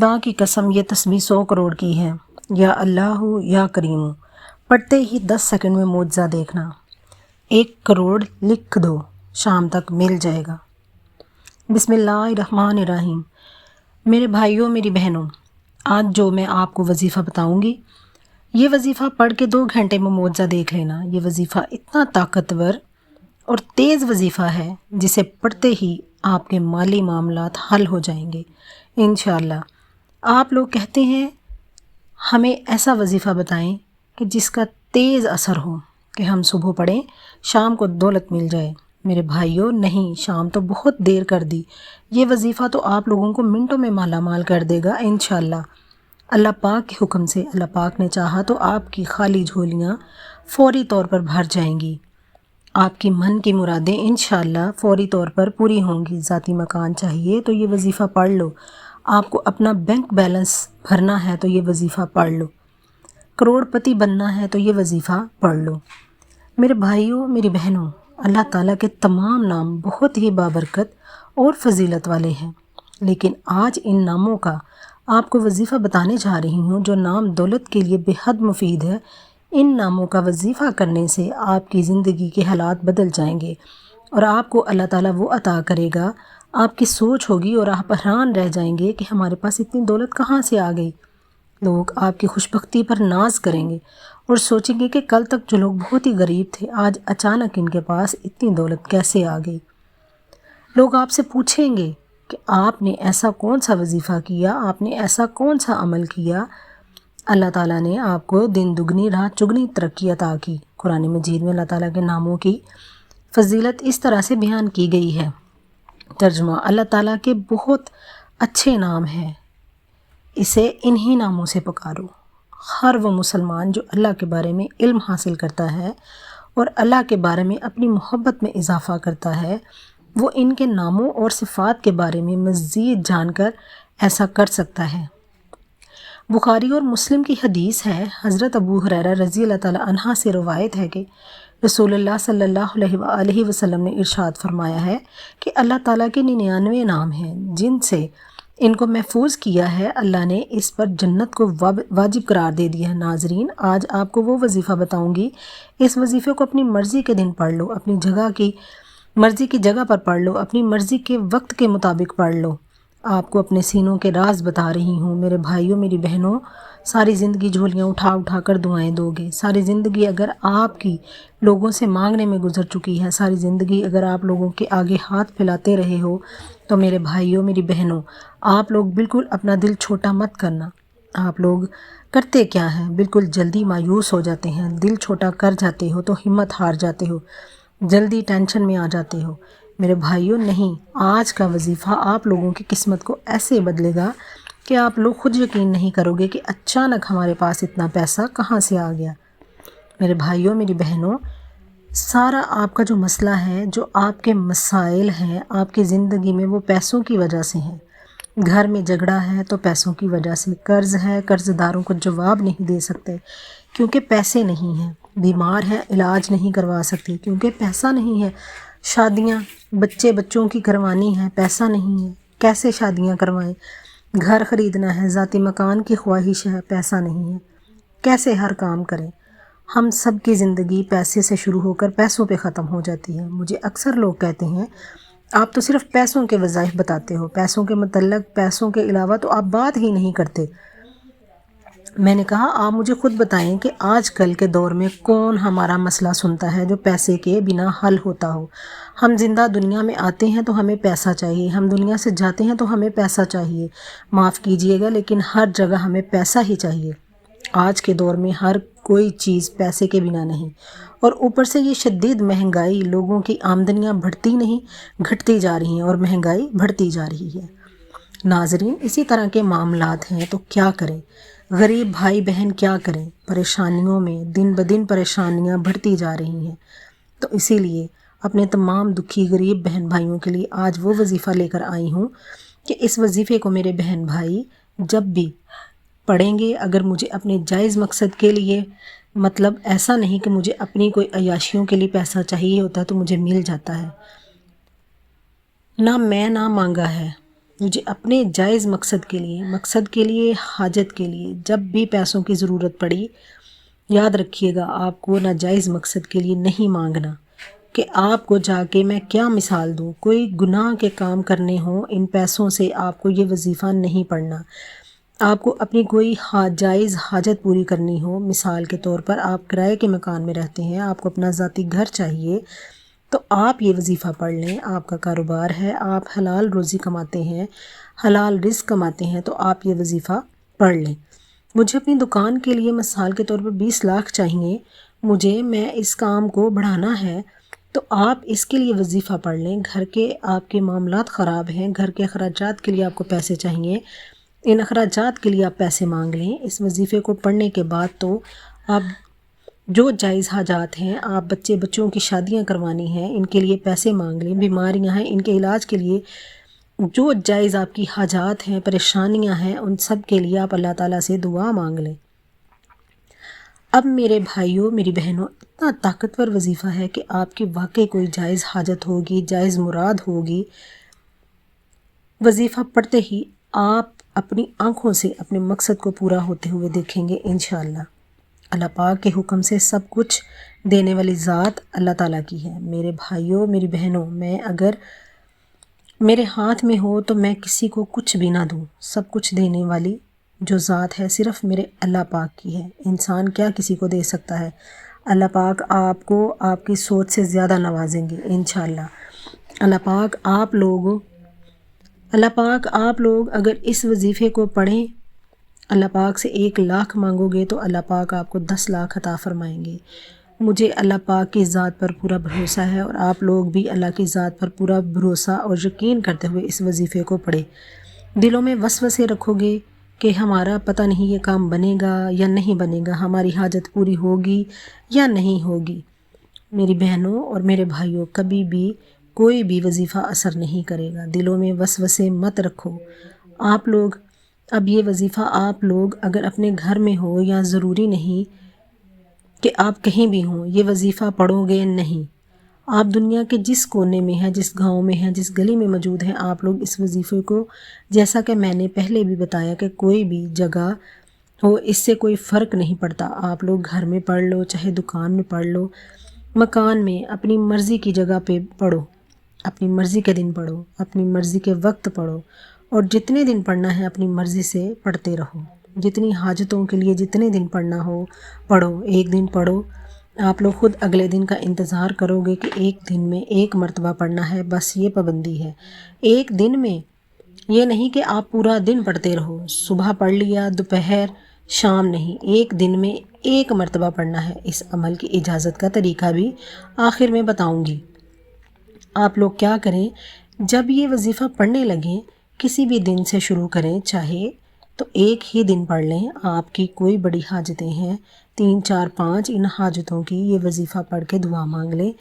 خدا کی قسم یہ تسبیح 100 کروڑ کی ہے۔ یا اللہ یا کریم پڑھتے ہی 10 سیکنڈ میں معجزہ دیکھنا۔ 1 کروڑ لکھ دو، شام تک مل جائے گا۔ بسم اللہ الرحمن الرحیم۔ میرے بھائیوں میری بہنوں، آج جو میں آپ کو وظیفہ بتاؤں گی، یہ وظیفہ پڑھ کے 2 گھنٹے میں معجزہ دیکھ لینا۔ یہ وظیفہ اتنا طاقتور اور تیز وظیفہ ہے جسے پڑھتے ہی آپ کے مالی معاملات حل ہو جائیں گے انشاءاللہ۔ آپ لوگ کہتے ہیں ہمیں ایسا وظیفہ بتائیں کہ جس کا تیز اثر ہو، کہ ہم صبح پڑھیں شام کو دولت مل جائے۔ میرے بھائیوں نہیں، شام تو بہت دیر کر دی۔ یہ وظیفہ تو آپ لوگوں کو منٹوں میں مالا مال کر دے گا انشاءاللہ۔ اللہ پاک کے حکم سے، اللہ پاک نے چاہا تو آپ کی خالی جھولیاں فوری طور پر بھر جائیں گی۔ آپ کی من کی مرادیں انشاءاللہ فوری طور پر پوری ہوں گی۔ ذاتی مکان چاہیے تو یہ وظیفہ پڑھ لو۔ آپ کو اپنا بینک بیلنس بھرنا ہے تو یہ وظیفہ پڑھ لو۔ کروڑ پتی بننا ہے تو یہ وظیفہ پڑھ لو۔ میرے بھائیوں میری بہنوں، اللہ تعالیٰ کے تمام نام بہت ہی بابرکت اور فضیلت والے ہیں، لیکن آج ان ناموں کا آپ کو وظیفہ بتانے جا رہی ہوں جو نام دولت کے لیے بے حد مفید ہے۔ ان ناموں کا وظیفہ کرنے سے آپ کی زندگی کے حالات بدل جائیں گے اور آپ کو اللہ تعالیٰ وہ عطا کرے گا۔ آپ کی سوچ ہوگی اور آپ حیران رہ جائیں گے کہ ہمارے پاس اتنی دولت کہاں سے آ گئی۔ لوگ آپ کی خوشبختی پر ناز کریں گے اور سوچیں گے کہ کل تک جو لوگ بہت ہی غریب تھے آج اچانک ان کے پاس اتنی دولت کیسے آ گئی۔ لوگ آپ سے پوچھیں گے کہ آپ نے ایسا کون سا وظیفہ کیا، آپ نے ایسا کون سا عمل کیا، اللہ تعالیٰ نے آپ کو دن دگنی رات چگنی ترقی عطا کی۔ قرآن مجید میں اللہ تعالیٰ کے ناموں کی فضیلت اس طرح سے بیان کی گئی ہے۔ ترجمہ: اللہ تعالیٰ کے بہت اچھے نام ہیں، اسے انہی ناموں سے پکارو۔ ہر وہ مسلمان جو اللہ کے بارے میں علم حاصل کرتا ہے اور اللہ کے بارے میں اپنی محبت میں اضافہ کرتا ہے، وہ ان کے ناموں اور صفات کے بارے میں مزید جان کر ایسا کر سکتا ہے۔ بخاری اور مسلم کی حدیث ہے، حضرت ابو ہریرہ رضی اللہ تعالیٰ عنہ سے روایت ہے کہ رسول اللہ صلی اللہ علیہ وآلہ وسلم نے ارشاد فرمایا ہے کہ اللہ تعالیٰ کے 99 نام ہیں جن سے ان کو محفوظ کیا ہے، اللہ نے اس پر جنت کو واجب قرار دے دیا ہے۔ ناظرین، آج آپ کو وہ وظیفہ بتاؤں گی، اس وظیفے کو اپنی مرضی کے دن پڑھ لو، اپنی مرضی کی جگہ پر پڑھ لو، اپنی مرضی کے وقت کے مطابق پڑھ لو۔ آپ کو اپنے سینوں کے راز بتا رہی ہوں۔ میرے بھائیوں میری بہنوں، ساری زندگی جھولیاں اٹھا اٹھا کر دعائیں دو گے۔ ساری زندگی اگر آپ کی لوگوں سے مانگنے میں گزر چکی ہے، ساری زندگی اگر آپ لوگوں کے آگے ہاتھ پھیلاتے رہے ہو، تو میرے بھائیوں میری بہنوں، آپ لوگ بالکل اپنا دل چھوٹا مت کرنا۔ آپ لوگ کرتے کیا ہیں؟ بالکل جلدی مایوس ہو جاتے ہیں، دل چھوٹا کر جاتے ہو تو ہمت ہار جاتے ہو، جلدی ٹینشن میں آ جاتے ہو۔ میرے بھائیوں نہیں، آج کا وظیفہ آپ لوگوں کی قسمت کو ایسے بدلے گا کہ آپ لوگ خود یقین نہیں کرو گے کہ اچانک ہمارے پاس اتنا پیسہ کہاں سے آ گیا۔ میرے بھائیوں میری بہنوں، سارا آپ کا جو مسئلہ ہے، جو آپ کے مسائل ہیں آپ کی زندگی میں، وہ پیسوں کی وجہ سے ہیں۔ گھر میں جھگڑا ہے تو پیسوں کی وجہ سے، قرض ہے، قرض داروں کو جواب نہیں دے سکتے کیونکہ پیسے نہیں ہیں، بیمار ہے علاج نہیں کروا سکتے کیونکہ پیسہ نہیں ہے، شادیاں بچوں کی کروانی ہے، پیسہ نہیں ہے، کیسے شادیاں کروائیں، گھر خریدنا ہے، ذاتی مکان کی خواہش ہے، پیسہ نہیں ہے، کیسے ہر کام کریں۔ ہم سب کی زندگی پیسے سے شروع ہو کر پیسوں پہ ختم ہو جاتی ہے۔ مجھے اکثر لوگ کہتے ہیں آپ تو صرف پیسوں کے وظائف بتاتے ہو، پیسوں کے متعلق، پیسوں کے علاوہ تو آپ بات ہی نہیں کرتے۔ میں نے کہا آپ مجھے خود بتائیں کہ آج کل کے دور میں کون ہمارا مسئلہ سنتا ہے جو پیسے کے بنا حل ہوتا ہو۔ ہم زندہ دنیا میں آتے ہیں تو ہمیں پیسہ چاہیے، ہم دنیا سے جاتے ہیں تو ہمیں پیسہ چاہیے۔ معاف کیجئے گا لیکن ہر جگہ ہمیں پیسہ ہی چاہیے۔ آج کے دور میں ہر کوئی چیز پیسے کے بنا نہیں، اور اوپر سے یہ شدید مہنگائی، لوگوں کی آمدنیاں بڑھتی نہیں گھٹتی جا رہی ہیں اور مہنگائی بڑھتی جا رہی ہے۔ ناظرین، اسی طرح کے معاملات ہیں تو کیا کریں؟ غریب بھائی بہن کیا کریں؟ پریشانیوں میں دن بدن پریشانیاں بڑھتی جا رہی ہیں۔ تو اسی لیے اپنے تمام دکھی غریب بہن بھائیوں کے لیے آج وہ وظیفہ لے کر آئی ہوں کہ اس وظیفے کو میرے بہن بھائی جب بھی پڑھیں گے، اگر مجھے اپنے جائز مقصد کے لیے، مطلب ایسا نہیں کہ مجھے اپنی کوئی عیاشیوں کے لیے پیسہ چاہیے ہوتا تو مجھے مل جاتا ہے، نہ میں نہ مانگا ہے، مجھے اپنے جائز مقصد کے لیے حاجت کے لیے جب بھی پیسوں کی ضرورت پڑی، یاد رکھیے گا آپ کو ناجائز مقصد کے لیے نہیں مانگنا کہ آپ کو جا کے میں کیا مثال دوں، کوئی گناہ کے کام کرنے ہوں ان پیسوں سے آپ کو یہ وظیفہ نہیں پڑھنا۔ آپ کو اپنی کوئی جائز حاجت پوری کرنی ہو، مثال کے طور پر آپ کرائے کے مکان میں رہتے ہیں، آپ کو اپنا ذاتی گھر چاہیے، تو آپ یہ وظیفہ پڑھ لیں۔ آپ کا کاروبار ہے، آپ حلال روزی کماتے ہیں، حلال رزق کماتے ہیں، تو آپ یہ وظیفہ پڑھ لیں۔ مجھے اپنی دکان کے لیے مثال کے طور پر 20 لاکھ چاہیے، میں اس کام کو بڑھانا ہے، تو آپ اس کے لیے وظیفہ پڑھ لیں۔ گھر کے آپ کے معاملات خراب ہیں، گھر کے اخراجات کے لیے آپ کو پیسے چاہیے، ان اخراجات کے لیے آپ پیسے مانگ لیں۔ اس وظیفے کو پڑھنے کے بعد تو آپ جو جائز حاجات ہیں، آپ بچوں کی شادیاں کروانی ہیں، ان کے لیے پیسے مانگ لیں، بیماریاں ہیں ان کے علاج کے لیے جو جائز آپ کی حاجات ہیں، پریشانیاں ہیں، ان سب کے لیے آپ اللہ تعالیٰ سے دعا مانگ لیں۔ اب میرے بھائیوں میری بہنوں، اتنا طاقتور وظیفہ ہے کہ آپ کی واقعی کوئی جائز حاجت ہوگی، جائز مراد ہوگی، وظیفہ پڑھتے ہی آپ اپنی آنکھوں سے اپنے مقصد کو پورا ہوتے ہوئے دیکھیں گے انشاءاللہ۔ اللہ پاک کے حکم سے سب کچھ دینے والی ذات اللہ تعالیٰ کی ہے۔ میرے بھائیوں میری بہنوں، میں اگر میرے ہاتھ میں ہو تو میں کسی کو کچھ بھی نہ دوں، سب کچھ دینے والی جو ذات ہے صرف میرے اللہ پاک کی ہے۔ انسان کیا کسی کو دے سکتا ہے؟ اللہ پاک آپ کو آپ کی سوچ سے زیادہ نوازیں گے انشاءاللہ۔ اللہ پاک آپ لوگ اگر اس وظیفے کو پڑھیں، اللہ پاک سے 1 لاکھ مانگو گے تو اللہ پاک آپ کو 10 لاکھ عطا فرمائیں گے۔ مجھے اللہ پاک کی ذات پر پورا بھروسہ ہے، اور آپ لوگ بھی اللہ کی ذات پر پورا بھروسہ اور یقین کرتے ہوئے اس وظیفے کو پڑھیں۔ دلوں میں وسوسے رکھو گے کہ ہمارا پتہ نہیں یہ کام بنے گا یا نہیں بنے گا، ہماری حاجت پوری ہوگی یا نہیں ہوگی۔ میری بہنوں اور میرے بھائیوں، کبھی بھی کوئی بھی وظیفہ اثر نہیں کرے گا، دلوں میں وسوسے مت رکھو۔ اب یہ وظیفہ آپ لوگ اگر اپنے گھر میں ہو، یا ضروری نہیں کہ آپ کہیں بھی ہوں، یہ وظیفہ پڑھو گے نہیں، آپ دنیا کے جس کونے میں ہیں، جس گاؤں میں ہیں، جس گلی میں موجود ہیں، آپ لوگ اس وظیفے کو، جیسا کہ میں نے پہلے بھی بتایا کہ کوئی بھی جگہ ہو، اس سے کوئی فرق نہیں پڑتا، آپ لوگ گھر میں پڑھ لو، چاہے دکان میں پڑھ لو، مکان میں، اپنی مرضی کی جگہ پہ پڑھو، اپنی مرضی کے دن پڑھو، اپنی مرضی کے وقت پڑھو، اور جتنے دن پڑھنا ہے اپنی مرضی سے پڑھتے رہو۔ جتنی حاجتوں کے لیے جتنے دن پڑھنا ہو پڑھو، 1 دن پڑھو، آپ لوگ خود اگلے دن کا انتظار کرو گے کہ 1 دن میں 1 مرتبہ پڑھنا ہے، بس یہ پابندی ہے۔ 1 دن میں یہ نہیں کہ آپ پورا دن پڑھتے رہو، صبح پڑھ لیا، دوپہر، شام نہیں، 1 دن میں 1 مرتبہ پڑھنا ہے۔ اس عمل کی اجازت کا طریقہ بھی آخر میں بتاؤں گی۔ آپ لوگ کیا کریں، جب یہ وظیفہ پڑھنے لگیں، کسی بھی دن سے شروع کریں، چاہے تو 1 ہی دن پڑھ لیں۔ آپ کی کوئی بڑی حاجتیں ہیں، 3 4 5، ان حاجتوں کی یہ وظیفہ پڑھ کے دعا مانگ لیں۔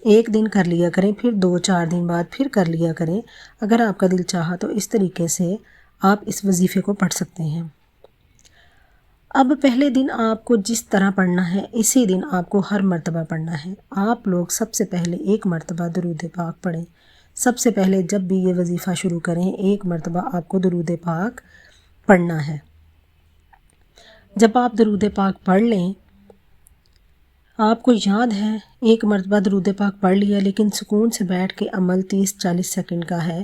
1 دن کر لیا کریں، پھر 2 4 دن بعد پھر کر لیا کریں، اگر آپ کا دل چاہا تو اس طریقے سے آپ اس وظیفے کو پڑھ سکتے ہیں۔ اب پہلے دن آپ کو جس طرح پڑھنا ہے، اسی دن آپ کو ہر مرتبہ پڑھنا ہے۔ آپ لوگ سب سے پہلے 1 مرتبہ درود پاک پڑھیں۔ سب سے پہلے جب بھی یہ وظیفہ شروع کریں، 1 مرتبہ آپ کو درود پاک پڑھنا ہے۔ جب آپ درود پاک پڑھ لیں، آپ کو یاد ہے 1 مرتبہ درود پاک پڑھ لیا، لیکن سکون سے بیٹھ کے عمل 30 40 سیکنڈ کا ہے،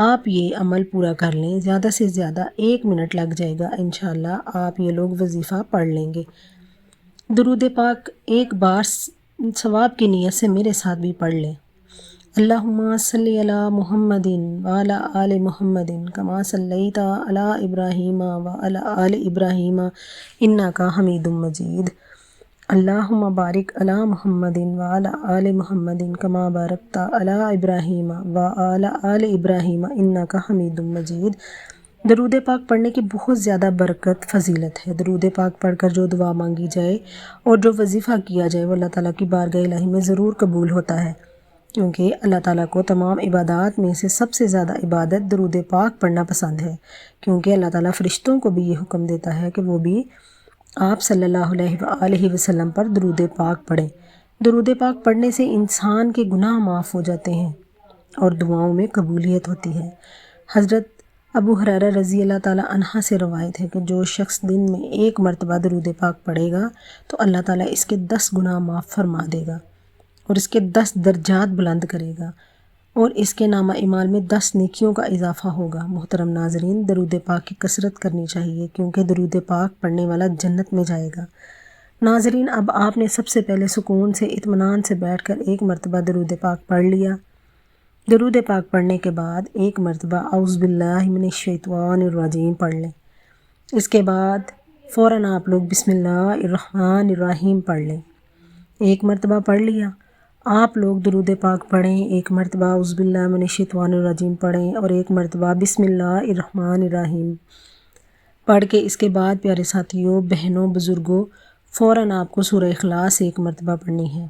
آپ یہ عمل پورا کر لیں، زیادہ سے زیادہ 1 منٹ لگ جائے گا، انشاءاللہ آپ یہ لوگ وظیفہ پڑھ لیں گے۔ درود پاک ایک بار ثواب کی نیت سے میرے ساتھ بھی پڑھ لیں۔ اللہم صلی علی محمد وعلی آل محمد کما صلیت علی ابراہیم وعلی آل ابراہیم انک حمید مجید۔ اللہم بارک علی محمد وعلی آل محمد کما بارکت علی ابراہیم وعلی آل ابراہیم انک حمید مجید۔ درود پاک پڑھنے کی بہت زیادہ برکت فضیلت ہے۔ درود پاک پڑھ کر جو دعا مانگی جائے اور جو وظیفہ کیا جائے، وہ اللہ تعالیٰ کی بارگاہ الہی میں ضرور قبول ہوتا ہے، کیونکہ اللہ تعالیٰ کو تمام عبادات میں سے سب سے زیادہ عبادت درود پاک پڑھنا پسند ہے، کیونکہ اللہ تعالیٰ فرشتوں کو بھی یہ حکم دیتا ہے کہ وہ بھی آپ صلی اللہ علیہ وآلہ وسلم پر درود پاک پڑھیں۔ درود پاک پڑھنے سے انسان کے گناہ معاف ہو جاتے ہیں اور دعاؤں میں قبولیت ہوتی ہے۔ حضرت ابو ہریرہ رضی اللہ تعالیٰ عنہ سے روایت ہے کہ جو شخص دن میں 1 مرتبہ درود پاک پڑھے گا تو اللہ تعالیٰ اس کے 10 گناہ معاف فرما دے گا اور اس کے 10 درجات بلند کرے گا اور اس کے نامہ اعمال میں 10 نیکیوں کا اضافہ ہوگا۔ محترم ناظرین، درود پاک کی کثرت کرنی چاہیے کیونکہ درود پاک پڑھنے والا جنت میں جائے گا۔ ناظرین، اب آپ نے سب سے پہلے سکون سے اطمینان سے بیٹھ کر 1 مرتبہ درود پاک پڑھ لیا۔ درود پاک پڑھنے کے بعد 1 مرتبہ اعوذ باللہ من الشیطان الرجیم پڑھ لیں۔ اس کے بعد فوراً آپ لوگ بسم اللہ الرحمن الرحیم پڑھ لیں۔ 1 مرتبہ پڑھ لیا، آپ لوگ درود پاک پڑھیں، 1 مرتبہ اعوذ باللہ من الشیطان الرجیم پڑھیں اور 1 مرتبہ بسم اللہ الرحمن الرحیم پڑھ کے اس کے بعد پیارے ساتھیوں، بہنوں، بزرگوں، فوراً آپ کو سورہ اخلاص 1 مرتبہ پڑھنی ہے۔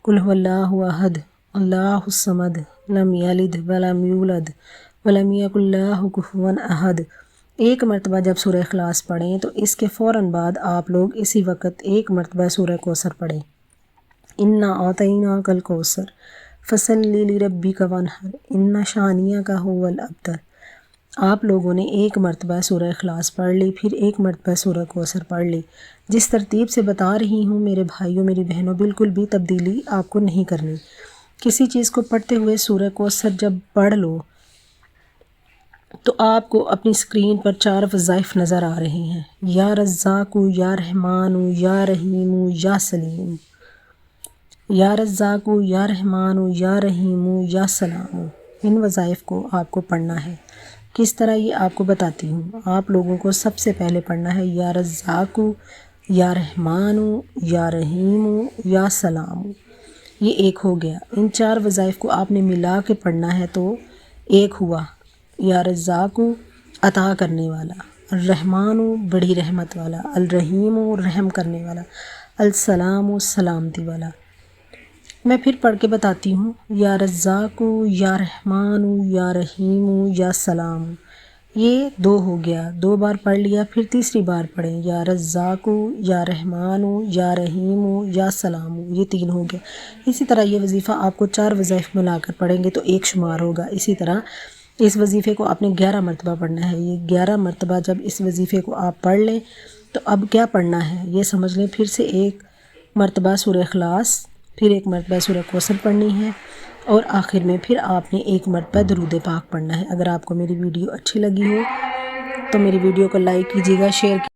قل هو اللہ احد اللہ الصمد لم یلد ولم یولد ولم یکن لہ کفوا احد۔ 1 مرتبہ جب سورہ اخلاص پڑھیں تو اس کے فوراً بعد آپ لوگ اسی وقت 1 مرتبہ سورہ کوثر پڑھیں۔ انا اعطیناک الکوثر فصلی لربک وانحر ان شانیک ھو الابتر۔ آپ لوگوں نے 1 مرتبہ سورہ اخلاص پڑھ لی، پھر 1 مرتبہ سورہ کوثر پڑھ لی۔ جس ترتیب سے بتا رہی ہوں میرے بھائیوں، میری بہنوں، بالکل بھی تبدیلی آپ کو نہیں کرنی۔ کسی چیز کو پڑھتے ہوئے سورہ کوثر جب پڑھ لو تو آپ کو اپنی اسکرین پر 4 وظائف نظر آ رہے ہیں، یا رزاق، یا رحمان، یا رحیم، یا سلیم۔ یا رزاق، یا رحمان، یا رحیم، یا سلام۔ ان وظائف کو آپ کو پڑھنا ہے۔ کس طرح یہ آپ کو بتاتی ہوں۔ آپ لوگوں کو سب سے پہلے پڑھنا ہے یا رزاق، یا رحمان، یا رحیم، یا سلام۔ یہ 1 ہو گیا۔ ان 4 وظائف کو آپ نے ملا کے پڑھنا ہے تو 1 ہوا۔ یا رزاق عطا کرنے والا، الرحمن بڑی رحمت والا، الرحیم رحم کرنے والا، السلام سلامتی والا۔ میں پھر پڑھ کے بتاتی ہوں، یا رزاق، یا رحمان، یا رحیم، یا سلام۔ یہ 2 ہو گیا، 2 بار پڑھ لیا، پھر تیسری بار پڑھیں، یا رزاق، یا رحمان، یا رحیم، یا سلام۔ یہ 3 ہو گیا۔ اسی طرح یہ وظیفہ آپ کو 4 وظائف ملا کر پڑھیں گے تو 1 شمار ہوگا۔ اسی طرح اس وظیفے کو آپ نے 11 مرتبہ پڑھنا ہے۔ یہ 11 مرتبہ جب اس وظیفے کو آپ پڑھ لیں تو اب کیا پڑھنا ہے یہ سمجھ لیں۔ پھر سے 1 مرتبہ سورہ اخلاص، پھر 1 مرتبہ سورہ کوثر پڑھنی ہے اور آخر میں پھر آپ نے 1 مرتبہ درود پاک پڑھنا ہے۔ اگر آپ کو میری ویڈیو اچھی لگی ہو تو میری ویڈیو کو لائک کیجیے گا، شیئر کیجیے گا۔